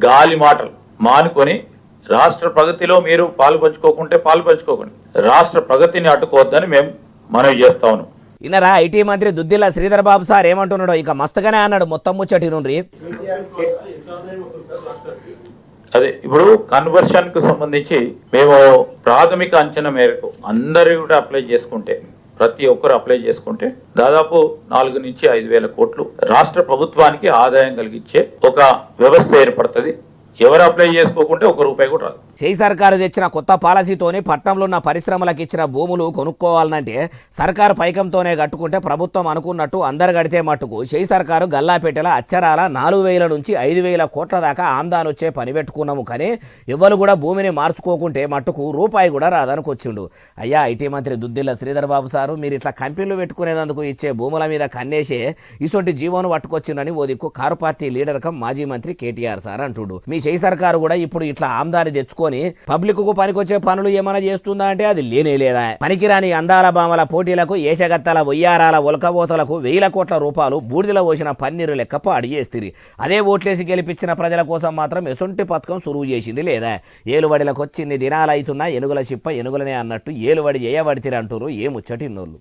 గాలి మాటలు మానుకొని రాష్ట్ర ప్రగతిలో మీరు పాల్పంచుకోకుంటే పాల్పంచుకోకండి, రాష్ట్ర ప్రగతిని అడ్డుకోవద్దని మేము మనవి చేస్తా ఉన్నాం. ఇన్నరా ఐటీ మంత్రి దుద్దిల్ల శ్రీధర్ బాబు సార్ ఏమంటున్నాడో ఇక మస్తుగానే అన్నాడు మొత్తం ముచ్చటి నుండి. అదే ఇప్పుడు కన్వర్షన్ కు సంబంధించి మేము ప్రాథమిక అంచనా మేరకు అందరూ కూడా అప్లై చేసుకుంటే, ప్రతి ఒక్కరు అప్లై చేసుకుంటే దాదాపు 4 నుంచి 5,000 కోట్లు రాష్ట్ర ప్రభుత్వానికి ఆదాయం కలిగించే ఒక వ్యవస్థ ఏర్పడుతుంది. ఎవరు అప్లై చేసుకోకుంటే ₹1 కూడా రాదు. చేయి సర్కారు తెచ్చిన కొత్త పాలసీతోని పట్టణంలో ఉన్న పరిశ్రమలకు ఇచ్చిన భూములు కొనుక్కోవాలంటే సర్కారు పైకంతోనే కట్టుకుంటే ప్రభుత్వం అనుకున్నట్టు అందరు కడితే మట్టుకు చేయి సర్కారు గల్లాపేటల అచ్చరాల 4,000 నుంచి 5,000 కోట్ల దాకా ఆమ్దాన్ వచ్చే పని పెట్టుకున్నాము. కానీ ఎవరు కూడా భూమిని మార్చుకోకుంటే మట్టుకు రూపాయి కూడా రాదనుకొచ్చిండు. అయ్యా ఐటీ మంత్రి దుద్దిల్ల శ్రీధర్ బాబు సారు, మీరు ఇట్లా కంపెనీలు పెట్టుకునేందుకు ఇచ్చే భూముల మీద కన్నేసే ఇటువంటి జీవోను పట్టుకొచ్చిందని ఓ దిక్కు కారు పార్టీ లీడర్ కం మాజీ మంత్రి కేటీఆర్ సార్ అంటుడు. మీ చేయి సర్కారు కూడా ఇప్పుడు ఇట్లా ఆమ్దాన్ని తెచ్చుకొని పబ్లిక్ కు పనికొచ్చే పనులు ఏమైనా చేస్తుందా అంటే అది లేనే లేదా. పనికిరాని అందాల బామల పోటీలకు, ఏషగత్తల ఒయ్యారాల ఒలకబోతలకు 1,000 కోట్ల రూపాయలు బూడిదలో పోసిన పన్నీరు లెక్క పాడియేస్తిరి. అదే ఓట్లేసి గెలిపించిన ప్రజల కోసం మాత్రం ఎసొంటి పథకం సురువు చేసింది లేదా. ఏలువడిలకు వచ్చిన్ని దినాలైతున్నా ఎనుగుల చిప్ప ఎనుగులనే అన్నట్టు ఏలువడి చేయబడితిరి అంటారు ఏ ముచ్చటిన్నోళ్ళు.